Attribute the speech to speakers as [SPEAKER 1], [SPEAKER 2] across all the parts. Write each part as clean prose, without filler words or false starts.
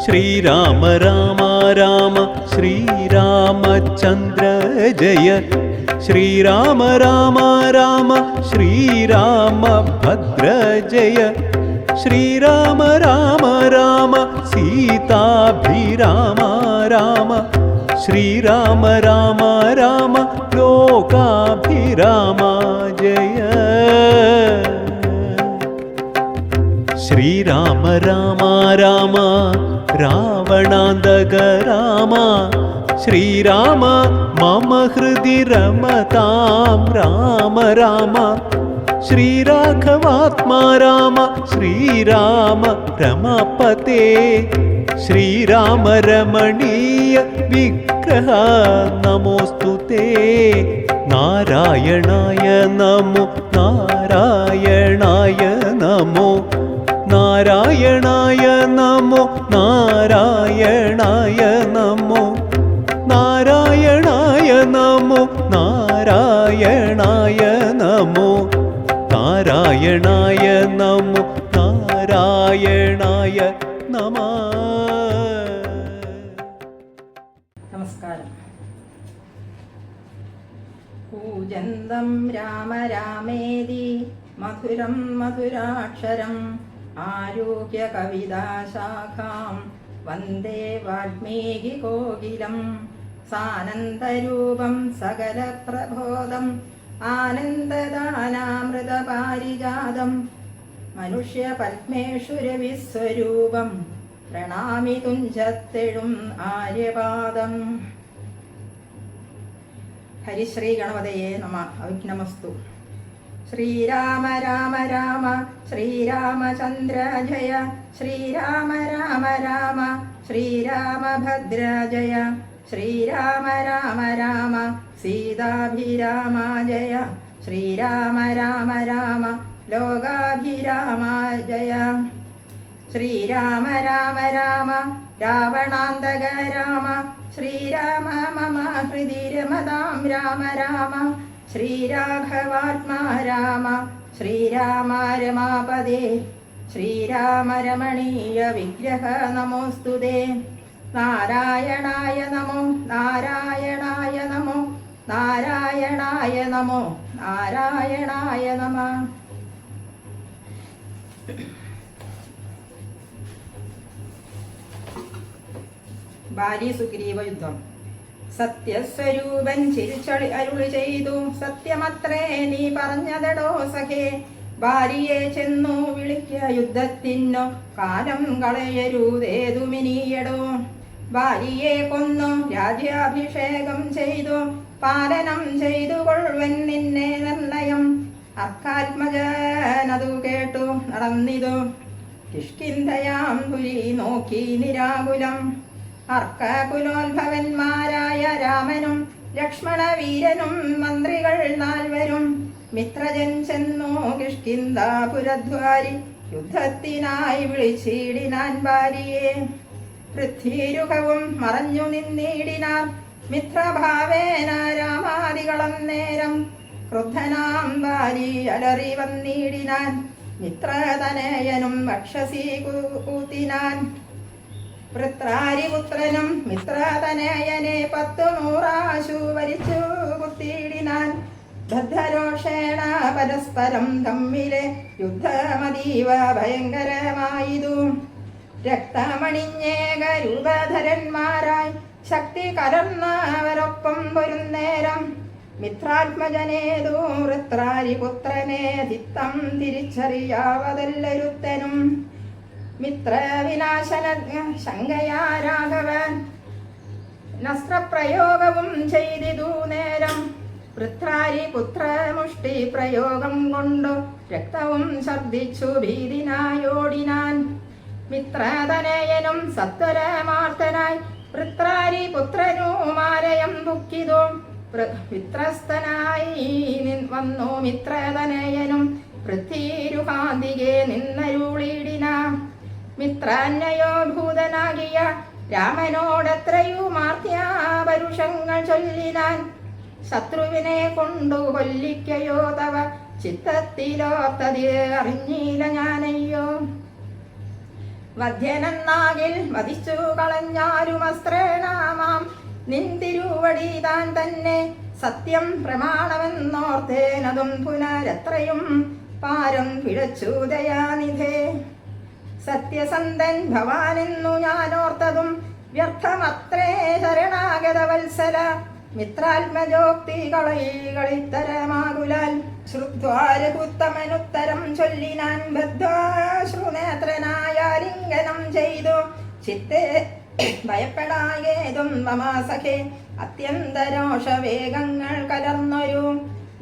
[SPEAKER 1] ശ്രീരാമ രാമ രാമ ശ്രീരാമചന്ദ്ര ജയ ശ്രീരാമ രാമ രാമ ശ്രീരാമഭദ്ര ജയ ശ്രീരാമ രാമ രാമ സീതാഭിരാമ രാമ ശ്രീരാമ രാമ രാമ ലോകാഭിരാമ ജയ ശ്രീരാമ രാമ രാമ രാവണാന്തക രാമ ശ്രീരാമ മമ ഹൃദി രമതാം രാമ രാമ ശ്രീരാഘവാത്മാ രാമ ശ്രീരാമ രമപതേ ശ്രീരാമ രമണീയ വിഗ്രഹ നമോസ്തുതേ നാരായണായ നമോ നാരായണായ നമോ നാരായണായ നമോ നാരായണായ നമോ നാരായണായ നമോ നാരായണായ നമോ നാരായണായ നമോ നാരായണായ നമഃ.
[SPEAKER 2] നമസ്കാരം. കൂജന്തം രാമ രാമേതി മധുരം മധുരാക്ഷരം ആരോഗ്യ കവിതാശാഖാം വന്ദേ വാൽമീകി കോകിലം സാനന്ദരൂപം സകല പ്രബോധം ആനന്ദദാനാമൃതപാരിജാതം മനുഷ്യ പത്മേശ്വരവിസ്വരൂപം പ്രണാമി തുഞ്ചത്തെഴും ആര്യപാദം. ഹരിശ്രീ ഗണപതയേ നമഃ. അവിഘ്നമസ്തു. ശ്രീരാമ രാമ രാമ ശ്രീരാമചന്ദ്ര ജയ ശ്രീരാമ രാമ രാമ ശ്രീരാമഭദ്ര ജയ ശ്രീരാമ രാമ രാമ സീതാഭിരാമ ജയ ശ്രീരാമ രാമ രാമ ലോകാഭിരാമ ജയ ശ്രീരാമ രാമ രാമ രാവണാന്തക രാമ ശ്രീരാമ മമ ഹൃദി രമതാം രാമ രാമ ശ്രീരാഘവാത്മാ രാമ ശ്രീരാമ രമാപദേ ശ്രീരാമ രമണീയ വിഗ്രഹ നമോസ്തുതേ നാരായണായ നമോ നാരായണായ നമോ നാരായണായ നമോ നാരായണായ നമഃ. ബാലി സുഗ്രീവ യുദ്ധം. സത്യസ്വരൂപൻ ചിരിച്ചളി അരുളി ചെയ്തു, സത്യമത്രേ നീ പറഞ്ഞതടോ സഖേ. ഭാര്യയെ ചെന്നു വിളിക്ക യുദ്ധത്തിനോ, കാലം കളയരുതേതുമിനിയടോ. ഭാര്യയെ കൊന്നു രാജ്യാഭിഷേകം ചെയ്തു, പാലനം ചെയ്തു കൊള്ളുവൻ നിന്നെ നിർണയം. അർക്കാത്മജനതു കേട്ടു നടന്നിതു, കിഷ്കിന്ധയാം പുരി നോക്കി നിരാകുലം. അർക്കകുലോത്ഭവന്മാരായ രാമനും ലക്ഷ്മണവീരനും മന്ത്രികൾ നാൽവരും മിത്രജൻ ചെന്നു കിഷ്കിന്ധാപുരദ്വാരി യുദ്ധത്തിനായി വിളിച്ചിടിനാൻ ഭാര്യയെ. പൃഥ്വീരുഹവും മറഞ്ഞു നിന്നിടിനാർ മിത്രഭാവേന രാമാദികളന്നേരം. ക്രുദ്ധനാം ഭാര്യ അലറി വന്നിടിനാൻ, മിത്രതനയനും വക്ഷസി കൂത്തിനാൻ. വൃത്രാരിപുത്രനും മിത്രതനയനെ 10,100 വരിച്ചു കുത്തിയിടിനാൻ. ബദ്ധരോഷേണ പരസ്പരം തമ്മിലെ യുദ്ധമതീവ ഭയങ്കരമായിതു. രക്തമണിഞ്ഞേകരൂപധരന്മാരായി ശക്തി കലർന്നവരൊപ്പം പൊരുന്നേരം. മിത്രാത്മജനേതു വൃത്രാരിപുത്രനെ ധിത്തം തിരിച്ചറിയാവതെല്ലൊരുത്തനും. മിത്രവിനാശന ശങ്കയാ രാഘവൻ നസ്ത്രപ്രയോഗവും ചെയ്തിതു നേരം. വൃത്രാരിപുത്രമുഷ്ടി പ്രയോഗം കൊണ്ടു രക്തവും ഛർദിച്ചു ഭീതിനായോടിനാൻ. മിത്രതനയനും സത്വരമാർത്തനായി വൃത്രാരിപുത്രനുമാലയം ദുഃഖിതു. വിത്രസ്തനായി വന്നു മിത്രതനയനും പൃഥ്വീരുഹാന്തികെ നിന്നരുളിടിന. മിത്രാന്വയോ ഭൂതനാകിയ രാമനോടെത്രയുമാർത്തിയാപരുഷങ്ങൾ ചൊല്ലിനാൻ. ശത്രുവിനെ കൊണ്ടു കൊല്ലിക്കയോ തവ ചിത്തത്തിലോത്തതി അറിഞ്ഞില്ല ഞാനയ്യോ. വധ്യനെന്നാകിൽ വധിച്ചു കളഞ്ഞാലും അസ്ത്രേണാമാം നിൻ തിരുവടി താൻ തന്നെ സത്യം പ്രമാണമെന്നോർത്തേനതും പുനരെത്രയും പാരം പിഴച്ചു ദയാനിധേ. സത്യസന്ധൻ ഭവാനെന്നു ഞാനോർത്തതും വ്യർത്ഥമത്രേ ശരണാഗത വത്സല. മിത്രാത്മജോക്തി കളിത്തരമാകുലാൽ ശ്രുത്വാരകുത്തമനുത്തരം ചൊല്ലിനാൻ ബദ്ധാശ്രുനേത്രനായ ലിംഗനം ചെയ്തു. ചിത്തെ ഭയപ്പെടായേതും മമാസഖേ അത്യന്തരോഷവേഗങ്ങൾ കലർന്നൊരു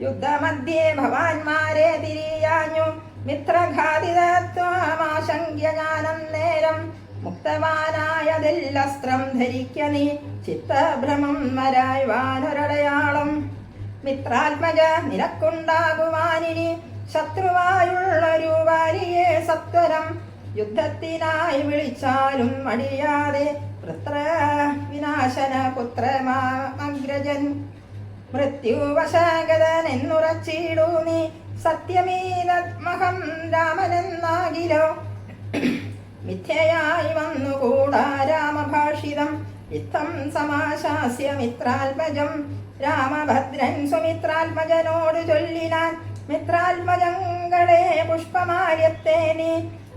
[SPEAKER 2] യുദ്ധമധ്യേ ഭവാന്മാരെ തിരിയാഞ്ഞു. മിത്രഘാതിതത്വമാശങ്ക്യ ഞാനം നേരം മുക്തവാനായതില്ലസ്ത്രം ധരിക്ക നീ ചിത്തഭ്രമം മരായ്വാനൊരടയാളം. മിത്രാത്മജ നിനക്കുണ്ടാകുവാനിനി ശത്രുവായുള്ളൊരു വാരിയെ സത്വരം യുദ്ധത്തിനായി വിളിച്ചാലും മടിയാതെ പുത്ര വിനാശന പുത്രമാഗ്രജൻ മൃത്യുവശാഗതനെന്നുറച്ചിടൂ നീ സത്യമീതമഹം രാമനെന്നാകിലോ. മിഥ്യയായി വന്നുകൂടാ രാമഭാഷിതം യുദ്ധം സമാശാസ്യ മിത്രാത്മജം. രാമഭദ്രൻ സുമിത്രാത്മജനോട് ചൊല്ലിനാൻ മിത്രാത്മജങ്ങളെ പുഷ്പമാര്യത്തെ നീ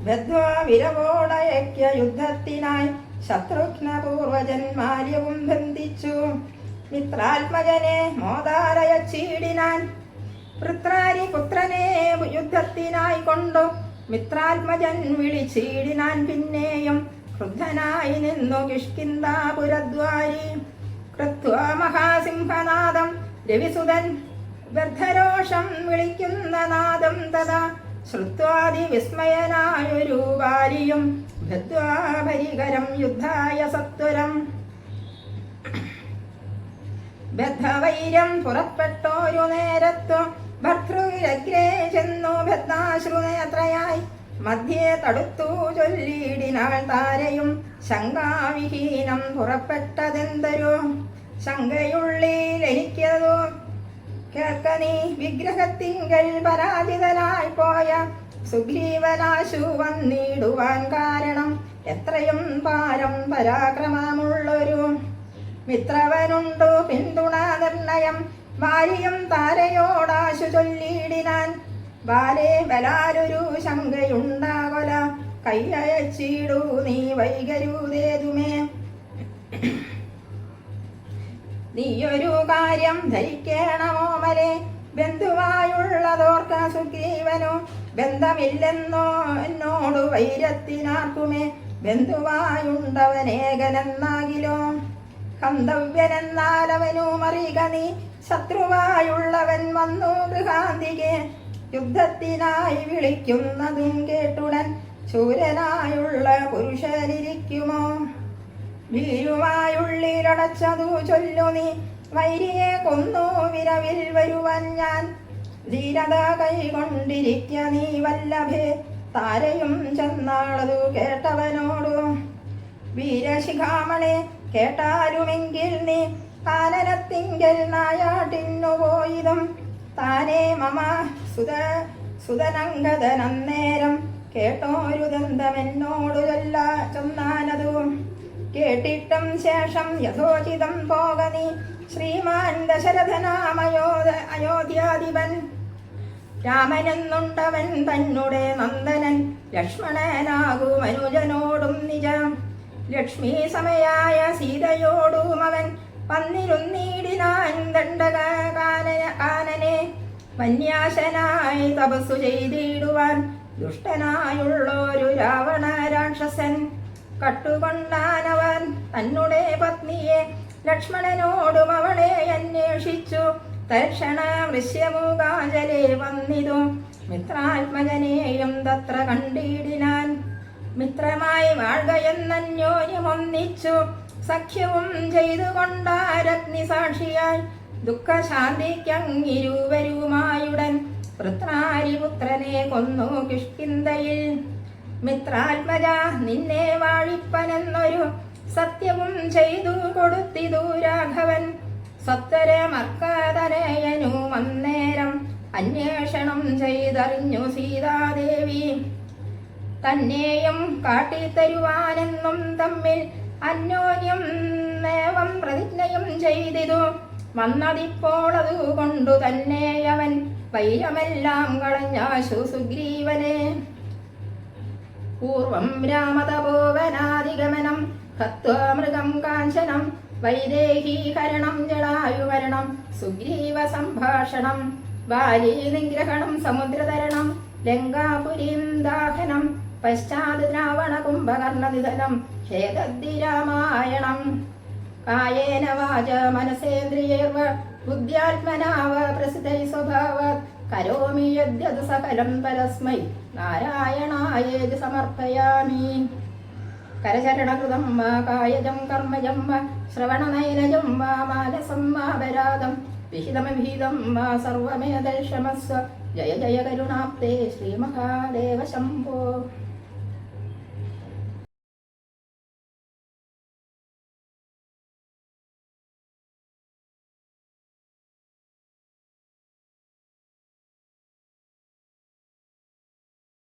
[SPEAKER 2] ബദ്ധ്വാ വിരവോടയക്യ യുദ്ധത്തിനായി. ശത്രുഘ്ന പൂർവജന്മാര്യവും ബന്ധിച്ചു മിത്രാത്മജനെ മോദാലയച്ചീടിനാൻ. പൃത്രാരി പുത്രനെ യുദ്ധത്തിനായി കൊണ്ടു മിത്രാത്മജൻ വിളിച്ചീടിനാൻ. പിന്നെയും ക്രുദ്ധനായി നിന്നു കിഷ്കിന്ധാപുരദ്വാരി കൃത്വാ മഹാസിംഹനാദം രവിസുതൻ വ്യർത്ഥരോഷം വിളിക്കുന്ന നാദം തഥാ ശ്രുത്വാദി വിസ്മയനായൊരു വാരിയും ബദ്ധ്വാഭരികരം യുദ്ധായ സത്വരം. ബദ്ധവൈര്യം പുറപ്പെട്ടോരു നേരത്തു ഭർതൃവിരഗ്രേ ചെന്നു ബദ്ധാശ്രുനേത്രയായി മധ്യേ തടുത്തു ചൊല്ലിയിടിനാൾ താരയും. ശങ്കാവിഹീനം പുറപ്പെട്ടതെന്തരോ ശങ്കയുള്ളിൽ എനിക്കതു കേൾക്ക നീ. വിഗ്രഹത്തിങ്കൽ പരാജിതനായി പോയ സുഗ്രീവനാശു വന്നിടുവാൻ കാരണം എത്രയും പാരം പരാക്രമമുള്ളൊരു മിത്രവനുണ്ടു പിന്തുണ നിർണയം. ഭാര്യയും താരയോടാശു ചൊല്ലിയിടിനാൻ. ബാലേ ബലാലൊരു ശങ്കയുണ്ടാകൊല കൈയച്ചിടൂ നീ വൈകരുതേതുമേ. നീയൊരു കാര്യം ധരിക്കണമോ മലേ ബന്ധുവായുള്ളതോർക്ക സുഗ്രീവനു ബന്ധമില്ലെന്നോ എന്നോടു വൈരത്തിനാർക്കുമേ ബന്ധുവായുണ്ടവനേകനെന്നാകിലോ. ഹന്തവ്യനെന്നാലവനു മറിക നീ ശത്രുവായുള്ളവൻ വന്നു ഗൃഹാന്തികെ യുദ്ധത്തിനായി വിളിക്കുന്നതും കേട്ടുടൻ ശൂരനായുള്ള പുരുഷനിരിക്കുമോ. ഭീരുവായുള്ളിലടച്ചതു ചൊല്ലു നീ വൈരിയെ കൊന്നു വിരവിൽ വരുവാൻ ഞാൻ. ധീരത കൈകൊണ്ടിരിക്ക നീ വല്ലഭേ. താരയും ചെന്നാളതു കേട്ടവനോടു വീരശിഖാമണെ കേട്ടാലുമെങ്കിൽ നീ കാനനത്തിങ്കൽ നായാട്ടിന്നു പോയിതും താനേ മമ സുതനങ്കതനന്നേരം കേട്ടോരു ദന്തമെന്നോടു ചൊന്നാനതു. കേട്ടിട്ടും ശേഷം യഥോചിതം പോക നീ ശ്രീമാൻ ദശരഥനാമയോധ്യാധിപൻ. രാമനെന്നുണ്ടവൻ തന്നുടെ നന്ദനൻ ലക്ഷ്മണനാകും അനുജനോടും നിജം. ലക്ഷ്മി സമയായ സീതയോടും അവൻ വന്നിരുന്നീടിനാൻ ദണ്ഡകാനനെ. വന്യാശനായി തപസ്സു ചെയ്തിടുവാൻ ദുഷ്ടനായുള്ളൊരു രാവണ രാക്ഷസൻ കട്ടുകൊണ്ടാനവൻ തന്നുടെ പത്നിയെ. ലക്ഷ്മണനോടും അവളെ അന്വേഷിച്ചു തൽക്ഷണ വൃശ്യമുഖാചലെ വന്നിതു. മിത്രാത്മജനെയും തത്ര കണ്ടിടിനാൻ. മിത്രമായി വാഴ്കയെന്നന്യോന്യമൊന്നിച്ചു സഖ്യവും ചെയ്തുകൊണ്ടാരഗ്നി സാക്ഷിയായി. ദുഃഖശാന്തിക്കങ്ങിരുവരുമായുടൻ പൃത്രാരിപുത്രനെ കൊന്നു കിഷ്കിന്ധയിൽ. മിത്രാത്മജ നിന്നെ വാഴിപ്പനെന്നൊരു സത്യവും ചെയ്തു കൊടുത്തിതു രാഘവൻ. സത്വരമർക്കതനയനു അന്നേരം അന്വേഷണം ചെയ്തറിഞ്ഞു സീതാദേവി. തന്നെയും കാട്ടിത്തരുവാനെന്നും തമ്മിൽ അന്യോന്യം നേവം പ്രതിജ്ഞയും ചെയ്തിതു. വന്നതിപ്പോൾ അതുകൊണ്ടു തന്നെ അവൻ വൈരമെല്ലാം കളഞ്ഞാശു സുഗ്രീവനെ. പൂർവം രാമതപോവനാദിഗമനം ഹത്വാ മൃഗം കാഞ്ചനം വൈദേഹീകരണം ജടായുമരണം സുഗ്രീവ സംഭാഷണം ബാലീ നിഗ്രഹണം സമുദ്രതരണം ലങ്കാപുരീം ദാഹനം പശ്ചാത് രാവണ കുംഭകർണനിധനം ഖേദദ്ദി രാമായണം. കായേന വാച മനസേന്ദ്രിയൈർവ ബുദ്ധ്യാത്മനാവ പ്രസിദ്ധൈ സ്വഭാവാത് കരോമി യദ്യത് സകലം പരസ്മൈ നാരായണായേതി സമർപ്പയാമി. കരചരണകൃതം വാ കായജം കർമ്മജം വാ ശ്രവണനൈനജം വാ മാനസം വാപരാധം വിഹിതമവിഹിതം വാ സർവമേതൽക്ഷമസ്വ. ജയ ജയ കരുണാപ്തേ ശ്രീ മഹാദേവ ശംഭോ.